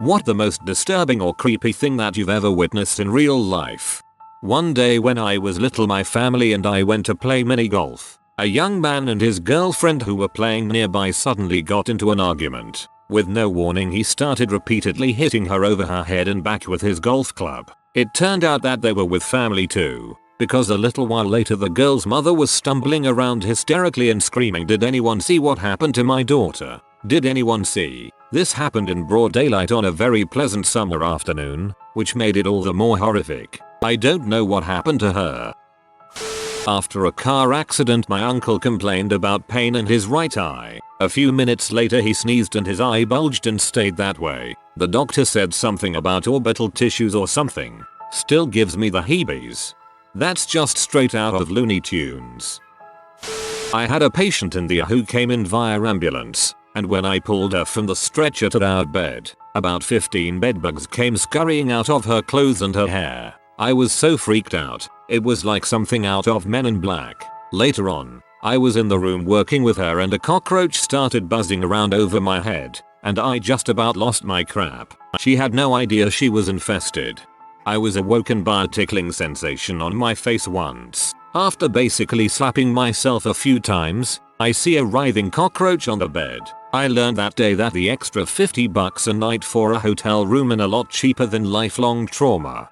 What the most disturbing or creepy thing that you've ever witnessed in real life? One day when I was little, my family and I went to play mini golf. A young man and his girlfriend who were playing nearby suddenly got into an argument. With no warning, he started repeatedly hitting her over her head and back with his golf club. It turned out that they were with family too, because a little while later the girl's mother was stumbling around hysterically and screaming, "Did anyone see what happened to my daughter? Did anyone see?" This happened in broad daylight on a very pleasant summer afternoon, which made it all the more horrific. I don't know what happened to her. After a car accident, my uncle complained about pain in his right eye. A few minutes later he sneezed and his eye bulged and stayed that way. The doctor said something about orbital tissues or something. Still gives me the heebies. That's just straight out of Looney Tunes. I had a patient in the who came in via ambulance, and when I pulled her from the stretcher to our bed, about 15 bedbugs came scurrying out of her clothes and her hair. I was so freaked out, it was like something out of Men in Black. Later on, I was in the room working with her and a cockroach started buzzing around over my head, and I just about lost my crap. She had no idea she was infested. I was awoken by a tickling sensation on my face once. After basically slapping myself a few times, I see a writhing cockroach on the bed. I learned that day that the extra $50 a night for a hotel room is a lot cheaper than lifelong trauma.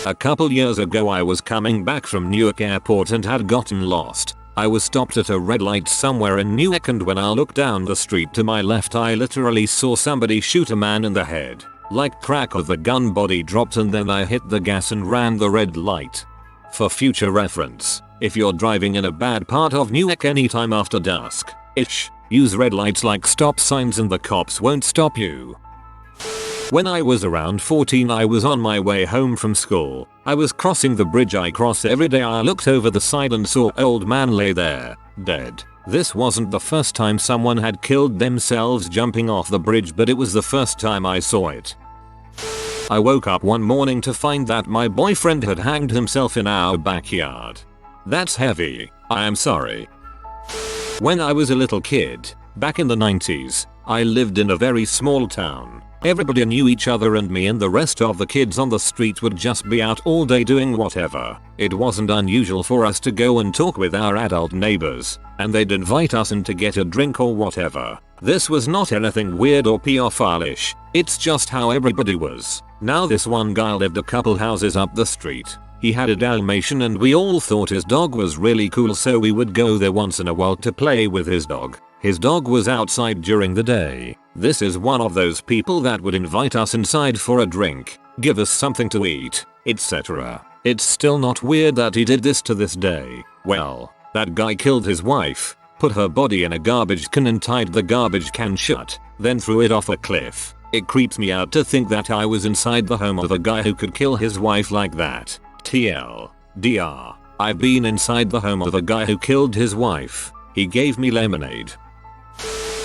A couple years ago I was coming back from Newark Airport and had gotten lost. I was stopped at a red light somewhere in Newark, and when I looked down the street to my left I literally saw somebody shoot a man in the head. Like crack of the gun, body dropped, and then I hit the gas and ran the red light. For future reference, if you're driving in a bad part of Newark anytime after dusk-ish, use red lights like stop signs and the cops won't stop you. When I was around 14 I was on my way home from school. I was crossing the bridge I cross every day. I looked over the side and saw an old man lay there, dead. This wasn't the first time someone had killed themselves jumping off the bridge, but it was the first time I saw it. I woke up one morning to find that my boyfriend had hanged himself in our backyard. That's heavy. I am sorry. When I was a little kid, back in the 90s, I lived in a very small town. Everybody knew each other and me and the rest of the kids on the street would just be out all day doing whatever. It wasn't unusual for us to go and talk with our adult neighbors, and they'd invite us in to get a drink or whatever. This was not anything weird or pedophile-ish, it's just how everybody was. Now this one guy lived a couple houses up the street. He had a Dalmatian and we all thought his dog was really cool, so we would go there once in a while to play with his dog. His dog was outside during the day. This is one of those people that would invite us inside for a drink, give us something to eat, etc. It's still not weird that he did this to this day. Well, that guy killed his wife, put her body in a garbage can and tied the garbage can shut, then threw it off a cliff. It creeps me out to think that I was inside the home of a guy who could kill his wife like that. TLDR. I've been inside the home of a guy who killed his wife. He gave me lemonade.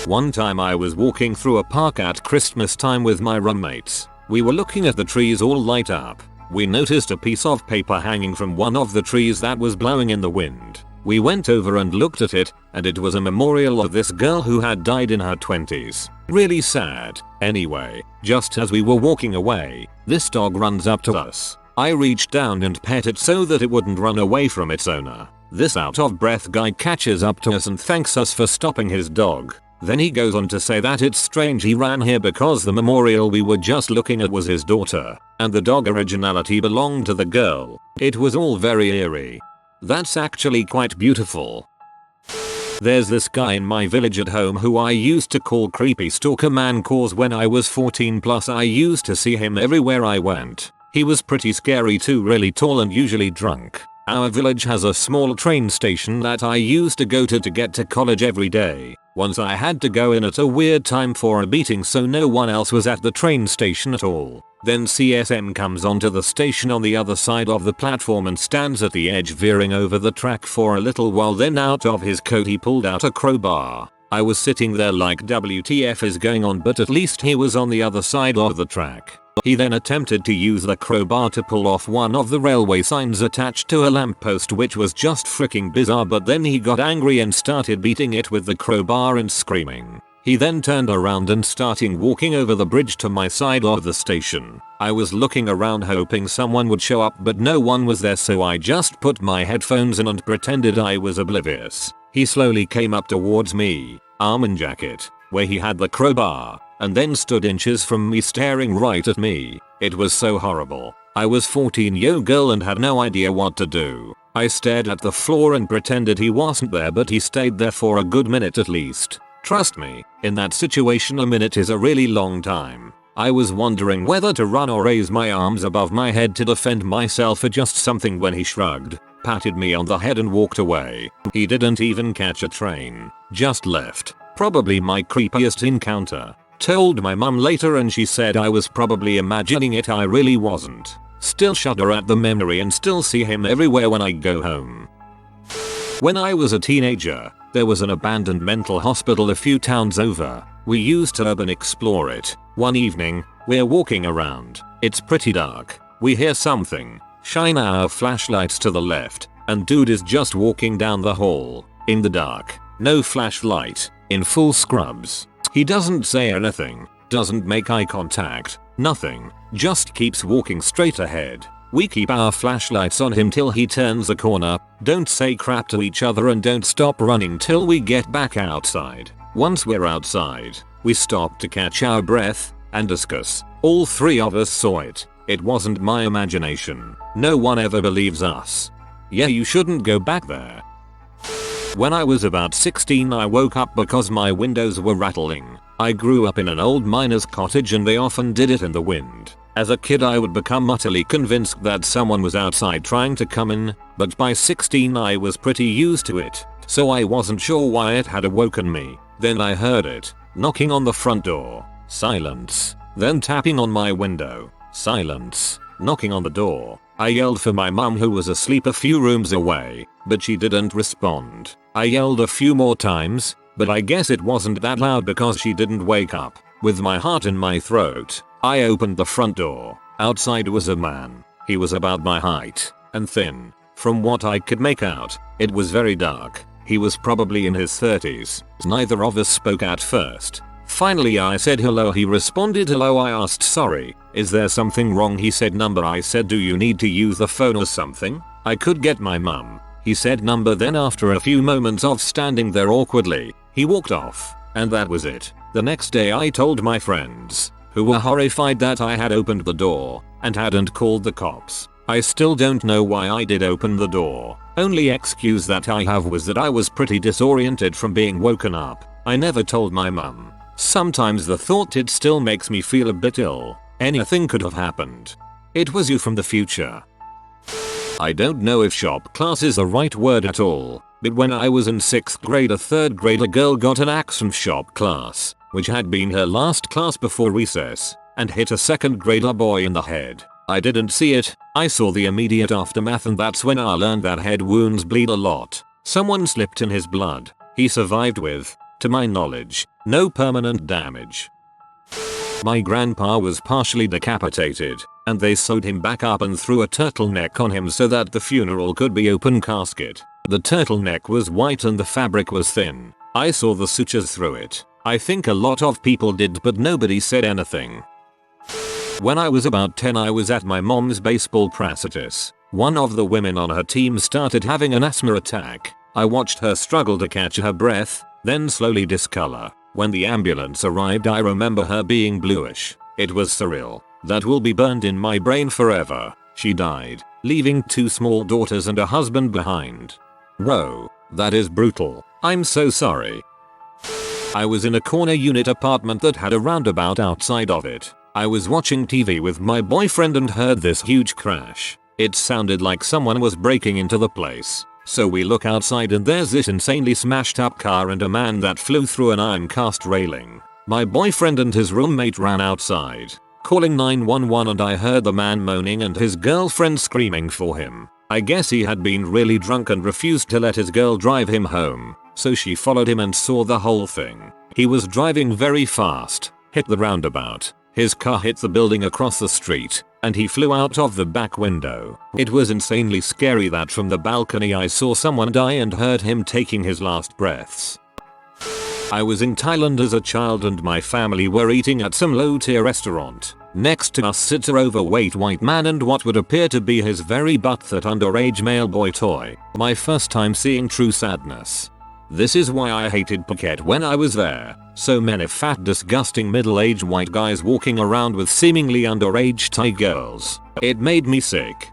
One time I was walking through a park at Christmas time with my roommates. We were looking at the trees all light up. We noticed a piece of paper hanging from one of the trees that was blowing in the wind. We went over and looked at it, and it was a memorial of this girl who had died in her 20s. Really sad. Anyway, just as we were walking away, this dog runs up to us. I reached down and pet it so that it wouldn't run away from its owner. This out of breath guy catches up to us and thanks us for stopping his dog. Then he goes on to say that it's strange he ran here because the memorial we were just looking at was his daughter, and the dog originality belonged to the girl. It was all very eerie. That's actually quite beautiful. There's this guy in my village at home who I used to call Creepy Stalker Man cause when I was 14 plus I used to see him everywhere I went. He was pretty scary too, really tall and usually drunk. Our village has a small train station that I used to go to get to college every day. Once I had to go in at a weird time for a meeting, so no one else was at the train station at all. Then CSM comes onto the station on the other side of the platform and stands at the edge veering over the track for a little while, then out of his coat he pulled out a crowbar. I was sitting there like WTF is going on, but at least he was on the other side of the track. He then attempted to use the crowbar to pull off one of the railway signs attached to a lamppost, which was just freaking bizarre, but then he got angry and started beating it with the crowbar and screaming. He then turned around and started walking over the bridge to my side of the station. I was looking around hoping someone would show up, but no one was there, so I just put my headphones in and pretended I was oblivious. He slowly came up towards me, arm in jacket, where he had the crowbar, and then stood inches from me staring right at me. It was so horrible. I was 14-year-old girl and had no idea what to do. I stared at the floor and pretended he wasn't there, but he stayed there for a good minute at least. Trust me, in that situation a minute is a really long time. I was wondering whether to run or raise my arms above my head to defend myself or just something when he shrugged, patted me on the head and walked away. He didn't even catch a train, just left. Probably my creepiest encounter. Told my mum later and she said I was probably imagining it. I really wasn't. Still shudder at the memory and still see him everywhere when I go home. When I was a teenager, there was an abandoned mental hospital a few towns over. We used to urban explore it. One evening, we're walking around. It's pretty dark. We hear something. Shine our flashlights to the left, and dude is just walking down the hall. In the dark. No flashlight. In full scrubs. He doesn't say anything. Doesn't make eye contact. Nothing. Just keeps walking straight ahead. We keep our flashlights on him till he turns a corner, don't say crap to each other and don't stop running till we get back outside. Once we're outside, we stop to catch our breath and discuss. All three of us saw it. It wasn't my imagination. No one ever believes us. Yeah, you shouldn't go back there. When I was about 16, I woke up because my windows were rattling. I grew up in an old miner's cottage and they often did it in the wind. As a kid I would become utterly convinced that someone was outside trying to come in, but by 16 I was pretty used to it, so I wasn't sure why it had awoken me. Then I heard it, knocking on the front door. Silence. Then tapping on my window. Silence. Knocking on the door. I yelled for my mum who was asleep a few rooms away, but she didn't respond. I yelled a few more times, but I guess it wasn't that loud because she didn't wake up. With my heart in my throat, I opened the front door. Outside was a man. He was about my height, and thin. From what I could make out, it was very dark. He was probably in his 30s. Neither of us spoke at first. Finally I said hello. He responded hello. I asked sorry, is there something wrong? He said number. I said do you need to use the phone or something? I could get my mum. He said number. Then after a few moments of standing there awkwardly, he walked off. And that was it. The next day I told my friends, who were horrified that I had opened the door and hadn't called the cops. I still don't know why I did open the door. Only excuse that I have was that I was pretty disoriented from being woken up. I never told my mum. Sometimes the thought it still makes me feel a bit ill. Anything could have happened. It was you from the future. I don't know if shop class is the right word at all, but when I was in 6th grade a 3rd grader girl got an axe from shop class, which had been her last class before recess, and hit a 2nd grader boy in the head. I didn't see it, I saw the immediate aftermath, and that's when I learned that head wounds bleed a lot. Someone slipped in his blood. He survived with, to my knowledge, no permanent damage. My grandpa was partially decapitated, and they sewed him back up and threw a turtleneck on him so that the funeral could be open casket. The turtleneck was white and the fabric was thin. I saw the sutures through it. I think a lot of people did, but nobody said anything. When I was about 10 I was at my mom's baseball practice. One of the women on her team started having an asthma attack. I watched her struggle to catch her breath, then slowly discolor. When the ambulance arrived I remember her being bluish. It was surreal. That will be burned in my brain forever. She died, leaving 2 small daughters and a husband behind. Whoa, that is brutal. I'm so sorry. I was in a corner unit apartment that had a roundabout outside of it. I was watching TV with my boyfriend and heard this huge crash. It sounded like someone was breaking into the place. So we look outside and there's this insanely smashed up car and a man that flew through an iron cast railing. My boyfriend and his roommate ran outside, calling 911, and I heard the man moaning and his girlfriend screaming for him. I guess he had been really drunk and refused to let his girl drive him home, so she followed him and saw the whole thing. He was driving very fast, hit the roundabout. His car hit the building across the street, and he flew out of the back window. It was insanely scary that from the balcony I saw someone die and heard him taking his last breaths. I was in Thailand as a child and my family were eating at some low tier restaurant. Next to us sits an overweight white man and what would appear to be his very butt-fat underage male boy toy. My first time seeing true sadness. This is why I hated Phuket when I was there. So many fat disgusting middle-aged white guys walking around with seemingly underage Thai girls. It made me sick.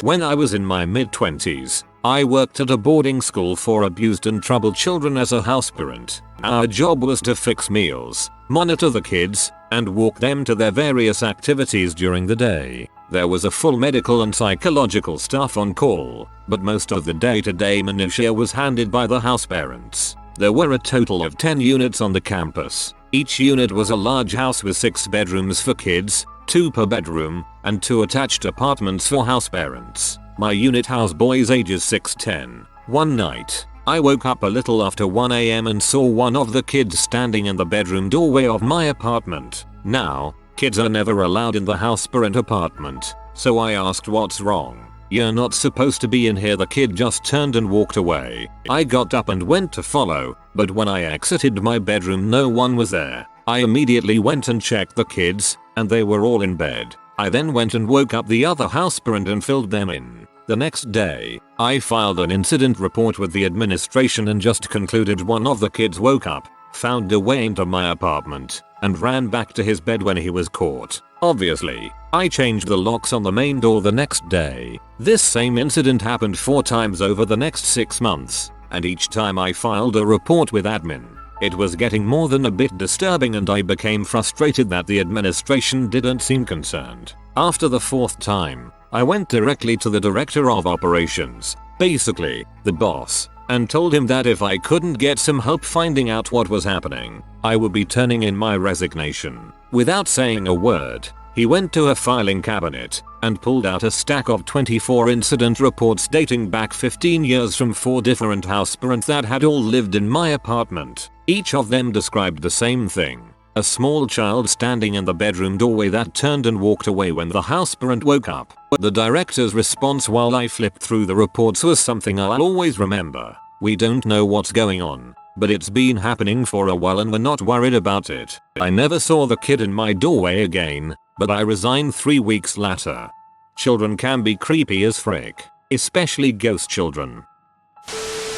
When I was in my mid-20s, I worked at a boarding school for abused and troubled children as a house parent. Our job was to fix meals, monitor the kids, and walk them to their various activities during the day. There was a full medical and psychological staff on call, but most of the day-to-day minutiae was handled by the house parents. There were a total of 10 units on the campus. Each unit was a large house with 6 bedrooms for kids, 2 per bedroom, and 2 attached apartments for house parents. My unit housed boys ages 6-10. One night, I woke up a little after 1 AM and saw one of the kids standing in the bedroom doorway of my apartment. Now, kids are never allowed in the house parent apartment, so I asked what's wrong. "You're not supposed to be in here." The kid just turned and walked away. I got up and went to follow, but when I exited my bedroom no one was there. I immediately went and checked the kids, and they were all in bed. I then went and woke up the other house parent and filled them in. The next day, I filed an incident report with the administration and just concluded one of the kids woke up, found a way into my apartment, and ran back to his bed when he was caught. Obviously, I changed the locks on the main door the next day. This same incident happened 4 times over the next 6 months, and each time I filed a report with admin. It was getting more than a bit disturbing and I became frustrated that the administration didn't seem concerned. After the 4th time, I went directly to the director of operations, basically, the boss, and told him that if I couldn't get some help finding out what was happening, I would be turning in my resignation. Without saying a word, he went to a filing cabinet and pulled out a stack of 24 incident reports dating back 15 years from 4 different house parents that had all lived in my apartment. Each of them described the same thing. A small child standing in the bedroom doorway that turned and walked away when the house parent woke up. The director's response while I flipped through the reports was something I'll always remember. "We don't know what's going on, but it's been happening for a while and we're not worried about it." I never saw the kid in my doorway again, but I resigned 3 weeks later. Children can be creepy as frick, especially ghost children.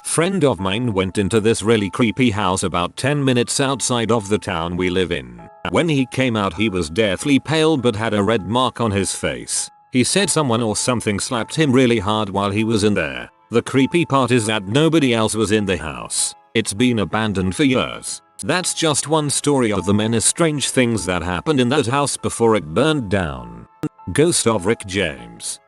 Friend of mine went into this really creepy house about 10 minutes outside of the town we live in. When he came out he was deathly pale but had a red mark on his face. He said someone or something slapped him really hard while he was in there. The creepy part is that nobody else was in the house. It's been abandoned for years. That's just one story of the many strange things that happened in that house before it burned down. Ghost of Rick James.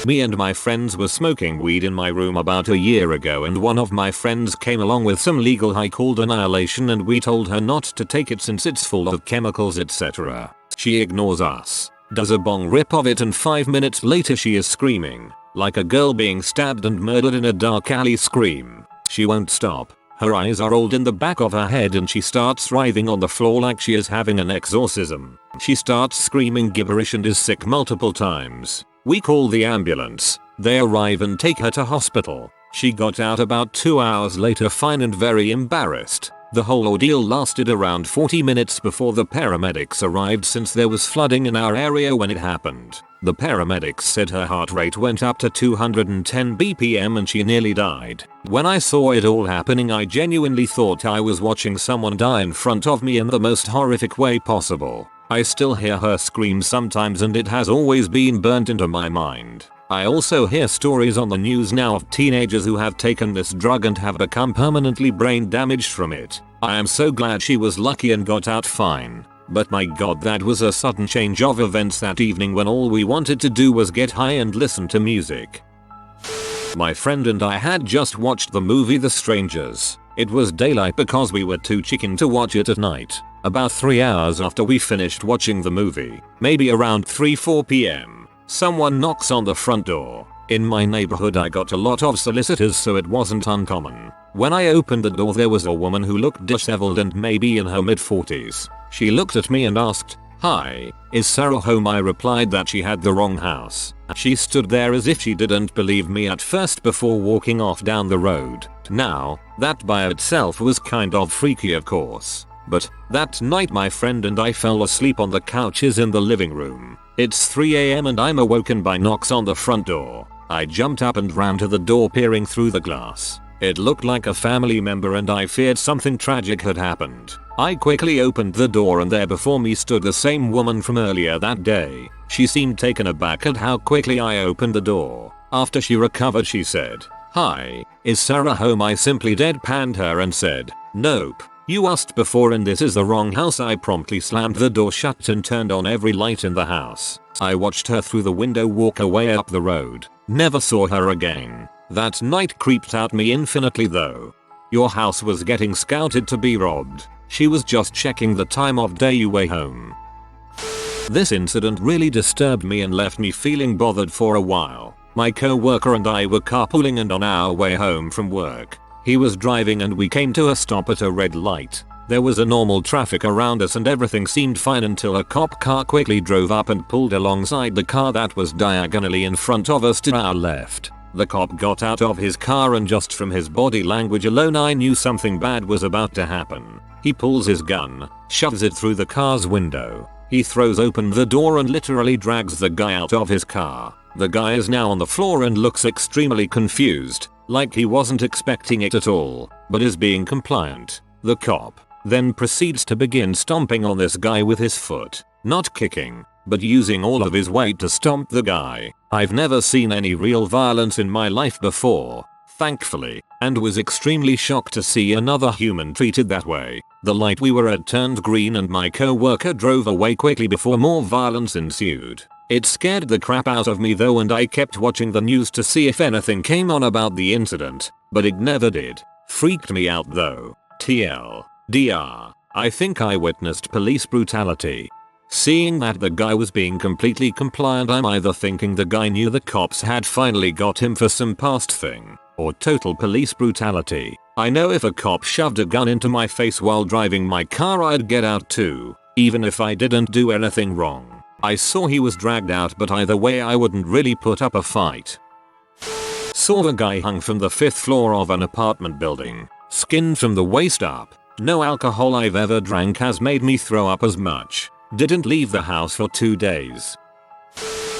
Me and my friends were smoking weed in my room about a year ago and one of my friends came along with some legal high called Annihilation and we told her not to take it since it's full of chemicals etc. She ignores us, does a bong rip of it and 5 minutes later she is screaming, like a girl being stabbed and murdered in a dark alley scream. She won't stop. Her eyes are rolled in the back of her head and she starts writhing on the floor like she is having an exorcism. She starts screaming gibberish and is sick multiple times. We call the ambulance. They arrive and take her to hospital. She got out about 2 hours later fine and very embarrassed. The whole ordeal lasted around 40 minutes before the paramedics arrived since there was flooding in our area when it happened. The paramedics said her heart rate went up to 210 BPM and she nearly died. When I saw it all happening I genuinely thought I was watching someone die in front of me in the most horrific way possible. I still hear her scream sometimes and it has always been burnt into my mind. I also hear stories on the news now of teenagers who have taken this drug and have become permanently brain damaged from it. I am so glad she was lucky and got out fine. But my god, that was a sudden change of events that evening when all we wanted to do was get high and listen to music. My friend and I had just watched the movie The Strangers. It was daylight because we were too chicken to watch it at night. About 3 hours after we finished watching the movie, maybe around 3-4 PM, someone knocks on the front door. In my neighborhood I got a lot of solicitors so it wasn't uncommon. When I opened the door there was a woman who looked disheveled and maybe in her mid-40s. She looked at me and asked, "Hi, is Sarah home?" I replied that she had the wrong house. She stood there as if she didn't believe me at first before walking off down the road. Now, that by itself was kind of freaky of course. But that night my friend and I fell asleep on the couches in the living room. It's 3 AM and I'm awoken by knocks on the front door. I jumped up and ran to the door peering through the glass. It looked like a family member and I feared something tragic had happened. I quickly opened the door and there before me stood the same woman from earlier that day. She seemed taken aback at how quickly I opened the door. After she recovered she said, "Hi, is Sarah home?" I simply deadpanned her and said, "Nope. You asked before and this is the wrong house." I promptly slammed the door shut and turned on every light in the house. I watched her through the window walk away up the road. Never saw her again. That night creeped out me infinitely though. Your house was getting scouted to be robbed. She was just checking the time of day you were home. This incident really disturbed me and left me feeling bothered for a while. My co-worker and I were carpooling and on our way home from work. He was driving and we came to a stop at a red light. There was a normal traffic around us and everything seemed fine until a cop car quickly drove up and pulled alongside the car that was diagonally in front of us to our left. The cop got out of his car and just from his body language alone I knew something bad was about to happen. He pulls his gun, shoves it through the car's window. He throws open the door and literally drags the guy out of his car. The guy is now on the floor and looks extremely confused, like he wasn't expecting it at all, but is being compliant. The cop then proceeds to begin stomping on this guy with his foot, not kicking, but using all of his weight to stomp the guy. I've never seen any real violence in my life before, thankfully, and was extremely shocked to see another human treated that way. The light we were at turned green and my co-worker drove away quickly before more violence ensued. It scared the crap out of me though and I kept watching the news to see if anything came on about the incident, but it never did. Freaked me out though. TLDR. I think I witnessed police brutality. Seeing that the guy was being completely compliant, I'm either thinking the guy knew the cops had finally got him for some past thing, or total police brutality. I know if a cop shoved a gun into my face while driving my car I'd get out too, even if I didn't do anything wrong. I saw he was dragged out but either way I wouldn't really put up a fight. Saw the guy hung from the 5th floor of an apartment building, skinned from the waist up. No alcohol I've ever drank has made me throw up as much. Didn't leave the house for 2 days.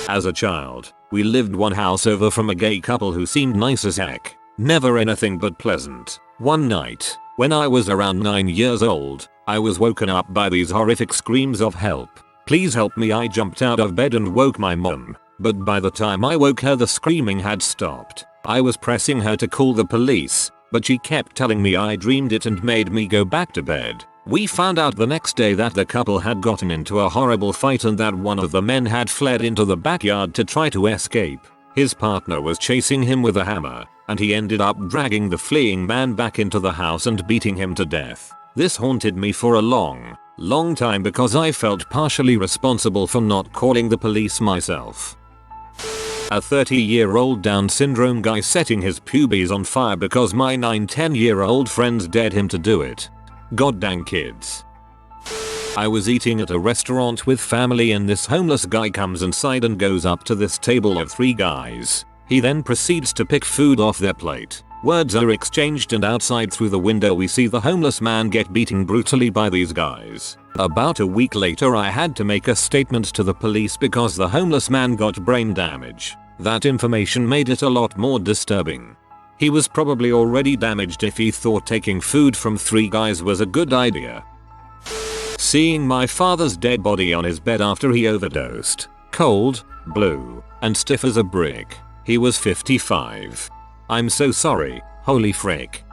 As a child, we lived one house over from a gay couple who seemed nice as heck. Never anything but pleasant. One night, when I was around 9 years old, I was woken up by these horrific screams of "Help. Please help me." I jumped out of bed and woke my mum, but by the time I woke her the screaming had stopped. I was pressing her to call the police, but she kept telling me I dreamed it and made me go back to bed. We found out the next day that the couple had gotten into a horrible fight and that one of the men had fled into the backyard to try to escape. His partner was chasing him with a hammer, and he ended up dragging the fleeing man back into the house and beating him to death. This haunted me for a long time because I felt partially responsible for not calling the police myself. A 30-year-old Down syndrome guy setting his pubes on fire because my 9-10-year-old friends dared him to do it. Goddamn kids. I was eating at a restaurant with family and this homeless guy comes inside and goes up to this table of 3 guys. He then proceeds to pick food off their plate. Words are exchanged and outside through the window we see the homeless man get beaten brutally by these guys. About a week later I had to make a statement to the police because the homeless man got brain damage. That information made it a lot more disturbing. He was probably already damaged if he thought taking food from 3 guys was a good idea. Seeing my father's dead body on his bed after he overdosed. Cold, blue, and stiff as a brick. He was 55. I'm so sorry, holy frick.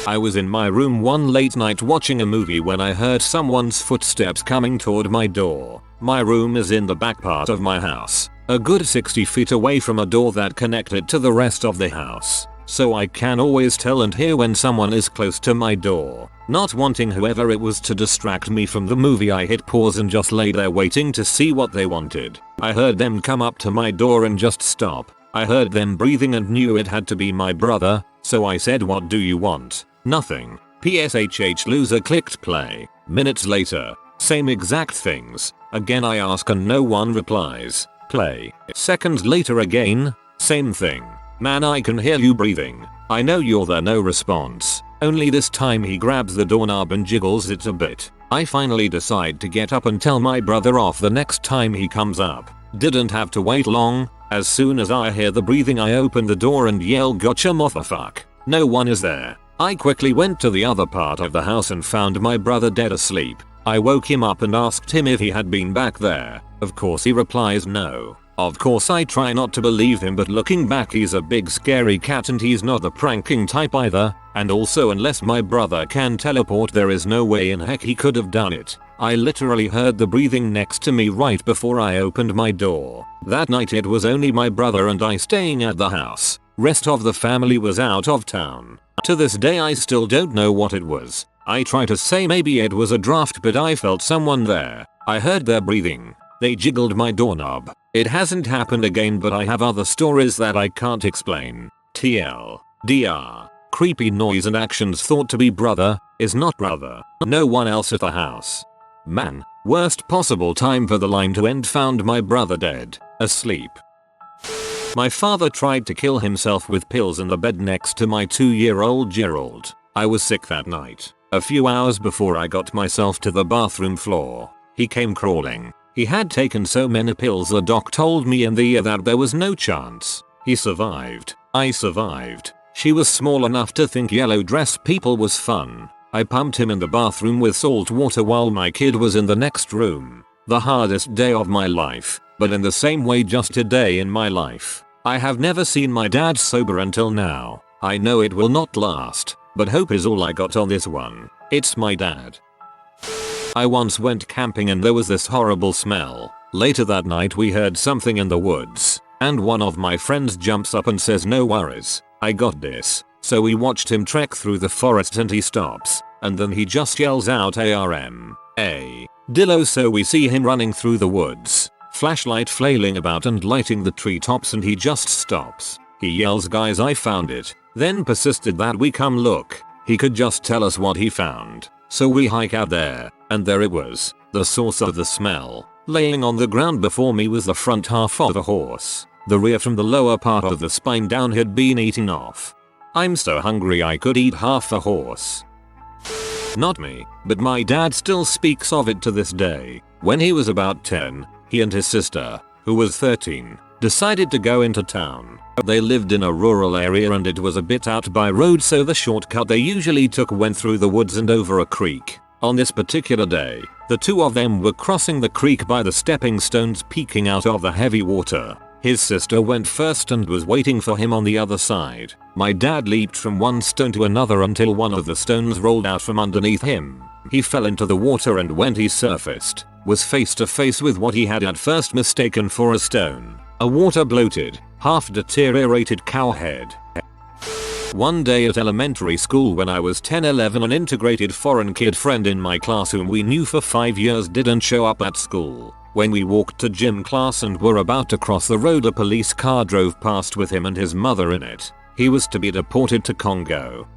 I was in my room one late night watching a movie when I heard someone's footsteps coming toward my door. My room is in the back part of my house, a good 60 feet away from a door that connected to the rest of the house, so I can always tell and hear when someone is close to my door. Not wanting whoever it was to distract me from the movie, I hit pause and just lay there waiting to see what they wanted. I heard them come up to my door and just stop. I heard them breathing and knew it had to be my brother, so I said, "What do you want?" "Nothing." PSHH loser clicked play. Minutes later, same exact things. Again I ask and no one replies. Play. Seconds later again, same thing. "Man, I can hear you breathing." I know you're there, no response. Only this time he grabs the doorknob and jiggles it a bit. I finally decide to get up and tell my brother off the next time he comes up. Didn't have to wait long. As soon as I hear the breathing, I open the door and yell, "Gotcha, motherfuck." No one is there. I quickly went to the other part of the house and found my brother dead asleep. I woke him up and asked him if he had been back there. Of course he replies no. Of course I try not to believe him, but looking back he's a big scary cat and he's not the pranking type either. And also, unless my brother can teleport, there is no way in heck he could have done it. I literally heard the breathing next to me right before I opened my door. That night it was only my brother and I staying at the house. Rest of the family was out of town. To this day I still don't know what it was. I try to say maybe it was a draft, but I felt someone there. I heard their breathing. They jiggled my doorknob. It hasn't happened again, but I have other stories that I can't explain. TLDR. Creepy noise and actions thought to be brother is not brother. No one else at the house. Man, worst possible time for the line to end. Found my brother dead, asleep. My father tried to kill himself with pills in the bed next to my 2-year-old Gerald. I was sick that night. A few hours before I got myself to the bathroom floor, he came crawling. He had taken so many pills the doc told me in the ear that there was no chance. He survived. I survived. She was small enough to think yellow dress people was fun. I pumped him in the bathroom with salt water while my kid was in the next room. The hardest day of my life, but in the same way just a day in my life. I have never seen my dad sober until now. I know it will not last, but hope is all I got on this one. It's my dad. I once went camping and there was this horrible smell. Later that night we heard something in the woods, and one of my friends jumps up and says, "No worries, I got this." So we watched him trek through the forest and he stops, and then he just yells out ARM. A. Dillo. So we see him running through the woods, flashlight flailing about and lighting the treetops, and he just stops. He yells, "Guys, I found it," then persisted that we come look. He could just tell us what he found. So we hike out there, and there it was, the source of the smell. Laying on the ground before me was the front half of a horse. The rear from the lower part of the spine down had been eaten off. I'm so hungry I could eat half a horse. Not me, but my dad still speaks of it to this day. When he was about 10, he and his sister, who was 13, decided to go into town. They lived in a rural area and it was a bit out by road, so the shortcut they usually took went through the woods and over a creek. On this particular day, the two of them were crossing the creek by the stepping stones peeking out of the heavy water. His sister went first and was waiting for him on the other side. My dad leaped from one stone to another until one of the stones rolled out from underneath him. He fell into the water and when he surfaced, was face to face with what he had at first mistaken for a stone. A water bloated, half deteriorated cow head. One day at elementary school when I was 10-11, an integrated foreign kid friend in my class whom we knew for 5 years didn't show up at school. When we walked to gym class and were about to cross the road, a police car drove past with him and his mother in it. He was to be deported to Congo.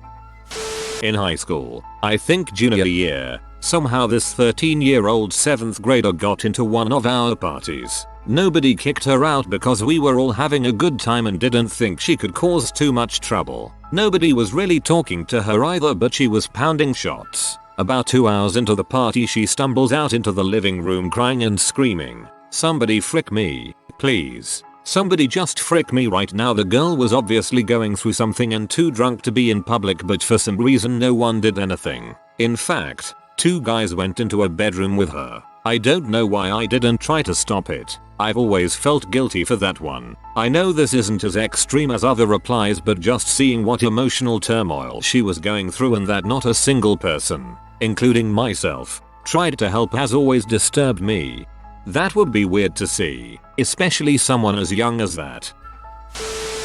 In high school, I think junior year, somehow this 13-year-old 7th grader got into one of our parties. Nobody kicked her out because we were all having a good time and didn't think she could cause too much trouble. Nobody was really talking to her either, but she was pounding shots. About 2 hours into the party she stumbles out into the living room crying and screaming, "Somebody frick me, please. Somebody just frick me right now." The girl was obviously going through something and too drunk to be in public, but for some reason no one did anything. In fact, 2 guys went into a bedroom with her. I don't know why I didn't try to stop it. I've always felt guilty for that one. I know this isn't as extreme as other replies, but just seeing what emotional turmoil she was going through and that not a single person, including myself, tried to help has always disturbed me. That would be weird to see, especially someone as young as that.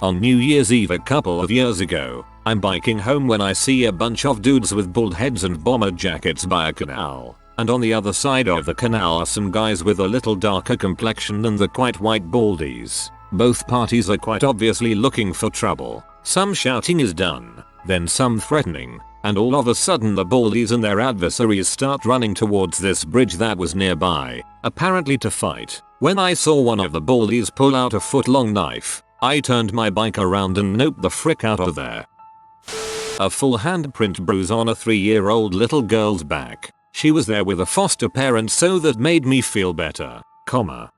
On New Year's Eve a couple of years ago, I'm biking home when I see a bunch of dudes with bald heads and bomber jackets by a canal. And on the other side of the canal are some guys with a little darker complexion than the quite white baldies. Both parties are quite obviously looking for trouble. Some shouting is done, then some threatening, and all of a sudden the baldies and their adversaries start running towards this bridge that was nearby, apparently to fight. When I saw one of the baldies pull out a foot-long knife, I turned my bike around and noped the frick out of there. A full handprint bruise on a 3-year-old little girl's back. She was there with a foster parent, so that made me feel better, comma.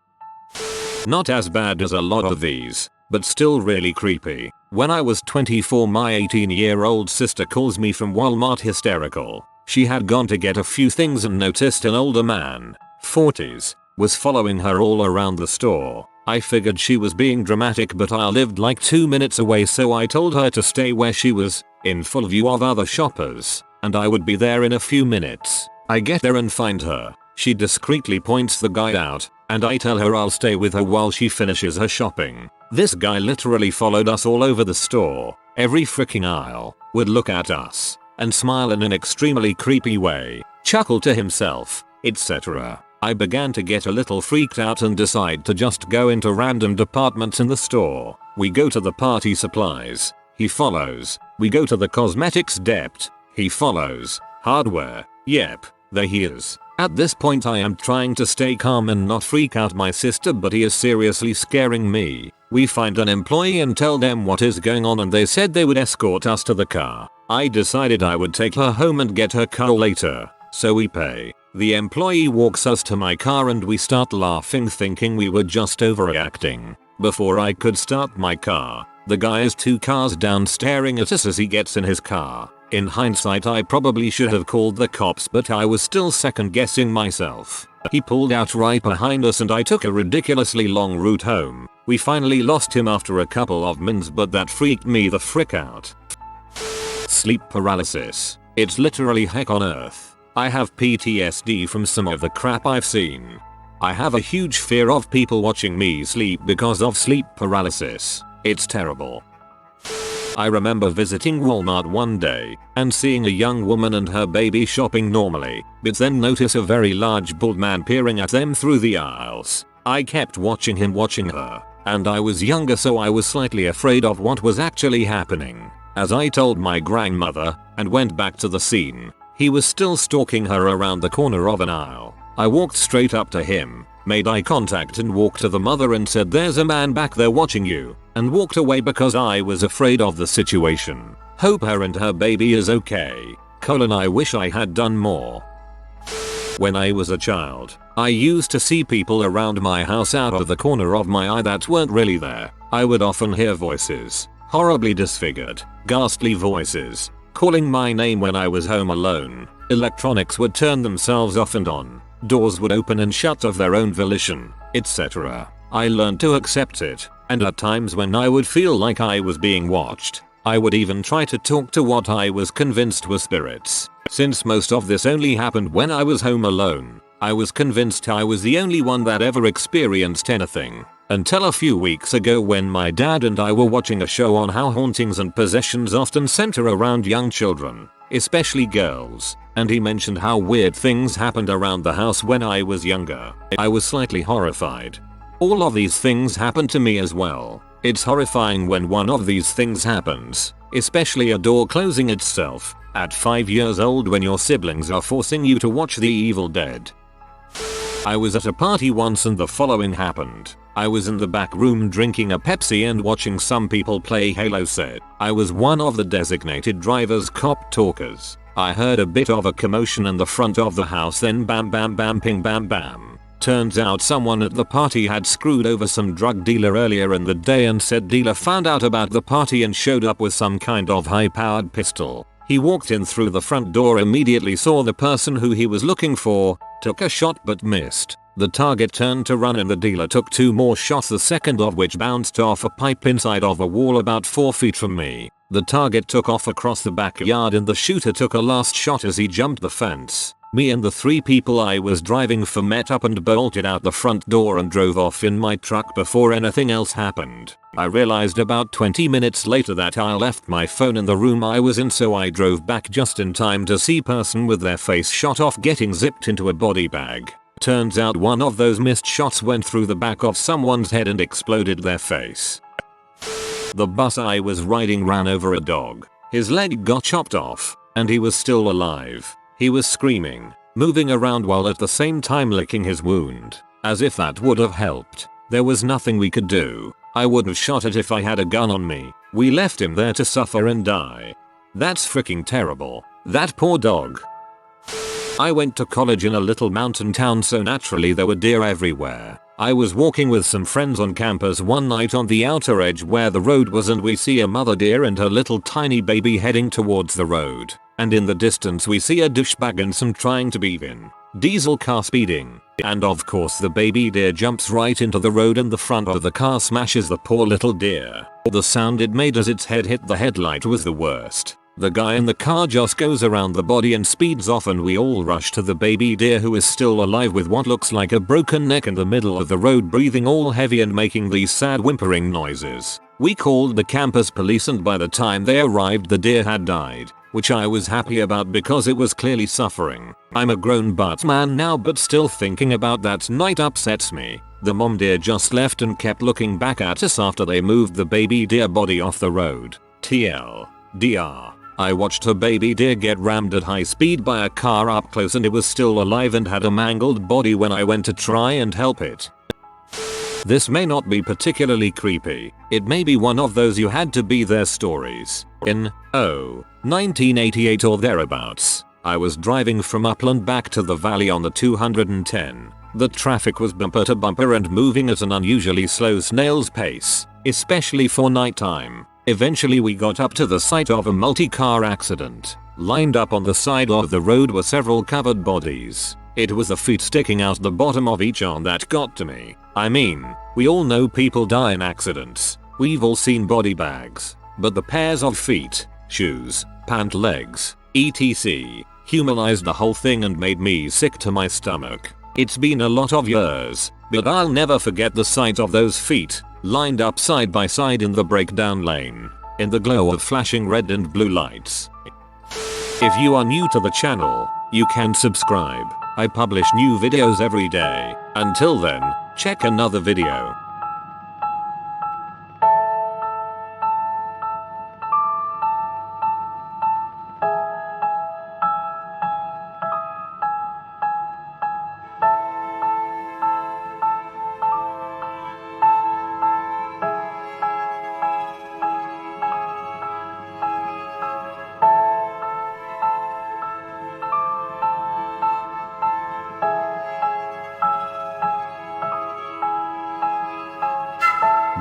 Not as bad as a lot of these, but still really creepy. When I was 24, my 18-year-old sister calls me from Walmart hysterical. She had gone to get a few things and noticed an older man, 40s, was following her all around the store. I figured she was being dramatic, but I lived like 2 minutes away, so I told her to stay where she was, in full view of other shoppers, and I would be there in a few minutes. I get there and find her. She discreetly points the guy out, and I tell her I'll stay with her while she finishes her shopping. This guy literally followed us all over the store, every freaking aisle, would look at us, and smile in an extremely creepy way, chuckle to himself, etc. I began to get a little freaked out and decide to just go into random departments in the store. We go to the party supplies. He follows. We go to the cosmetics depth. He follows. Hardware. Yep, there he is. At this point I am trying to stay calm and not freak out my sister, but he is seriously scaring me. We find an employee and tell them what is going on, and they said they would escort us to the car. I decided I would take her home and get her car later, so we pay. The employee walks us to my car and we start laughing, thinking we were just overreacting. Before I could start my car, the guy is 2 cars down staring at us as he gets in his car. In hindsight, I probably should have called the cops, but I was still second guessing myself. He pulled out right behind us and I took a ridiculously long route home. We finally lost him after a couple of minutes, but that freaked me the frick out. Sleep paralysis. It's literally heck on earth. I have PTSD from some of the crap I've seen. I have a huge fear of people watching me sleep because of sleep paralysis. It's terrible. I remember visiting Walmart one day and seeing a young woman and her baby shopping normally, but then notice a very large bald man peering at them through the aisles. I kept watching him watching her, and I was younger, so I was slightly afraid of what was actually happening. As I told my grandmother and went back to the scene, he was still stalking her around the corner of an aisle. I walked straight up to him, made eye contact and walked to the mother and said, "There's a man back there watching you," and walked away because I was afraid of the situation. Hope her and her baby is okay. I wish I had done more. When I was a child, I used to see people around my house out of the corner of my eye that weren't really there. I would often hear voices, horribly disfigured, ghastly voices, calling my name when I was home alone. Electronics would turn themselves off and on. Doors would open and shut of their own volition, etc. I learned to accept it, and at times when I would feel like I was being watched, I would even try to talk to what I was convinced were spirits. Since most of this only happened when I was home alone, I was convinced I was the only one that ever experienced anything. Until a few weeks ago when my dad and I were watching a show on how hauntings and possessions often center around young children, especially girls, and he mentioned how weird things happened around the house when I was younger. I was slightly horrified. All of these things happened to me as well. It's horrifying when one of these things happens, especially a door closing itself, at 5 years old when your siblings are forcing you to watch The Evil Dead. I was at a party once and the following happened. I was in the back room drinking a Pepsi and watching some people play Halo set. I was one of the designated driver's cop talkers. I heard a bit of a commotion in the front of the house, then bam bam bam ping bam bam. Turns out someone at the party had screwed over some drug dealer earlier in the day, and said dealer found out about the party and showed up with some kind of high-powered pistol. He walked in through the front door, immediately saw the person who he was looking for, took a shot but missed. The target turned to run and the dealer took 2 more shots, the second of which bounced off a pipe inside of a wall about 4 feet from me. The target took off across the backyard and the shooter took a last shot as he jumped the fence. Me and the 3 people I was driving for met up and bolted out the front door and drove off in my truck before anything else happened. I realized about 20 minutes later that I left my phone in the room I was in, so I drove back just in time to see person with their face shot off getting zipped into a body bag. Turns out one of those missed shots went through the back of someone's head and exploded their face. The bus I was riding ran over a dog. His leg got chopped off, and he was still alive. He was screaming, moving around while at the same time licking his wound. As if that would have helped. There was nothing we could do. I would have shot it if I had a gun on me. We left him there to suffer and die. That's freaking terrible. That poor dog. I went to college in a little mountain town, so naturally there were deer everywhere. I was walking with some friends on campus one night on the outer edge where the road was, and we see a mother deer and her little tiny baby heading towards the road. And in the distance we see a douchebag and some trying to be Vin Diesel car speeding. And of course the baby deer jumps right into the road and the front of the car smashes the poor little deer. The sound it made as its head hit the headlight was the worst. The guy in the car just goes around the body and speeds off, and we all rush to the baby deer, who is still alive with what looks like a broken neck in the middle of the road, breathing all heavy and making these sad whimpering noises. We called the campus police, and by the time they arrived the deer had died, which I was happy about because it was clearly suffering. I'm a grown butt man now, but still thinking about that night upsets me. The mom deer just left and kept looking back at us after they moved the baby deer body off the road. TLDR. I watched her baby deer get rammed at high speed by a car up close, and it was still alive and had a mangled body when I went to try and help it. This may not be particularly creepy. It may be one of those you had to be there stories. In 1988 or thereabouts, I was driving from Upland back to the valley on the 210. The traffic was bumper to bumper and moving at an unusually slow snail's pace, especially for nighttime. Eventually we got up to the site of a multi-car accident. Lined up on the side of the road were several covered bodies. It was the feet sticking out the bottom of each arm that got to me. I mean, we all know people die in accidents. We've all seen body bags. But the pairs of feet, shoes, pant legs, etc. humanized the whole thing and made me sick to my stomach. It's been a lot of years, but I'll never forget the sight of those feet, lined up side by side in the breakdown lane, in the glow of flashing red and blue lights. If you are new to the channel, you can subscribe. I publish new videos every day. Until then, check another video.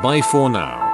Bye for now.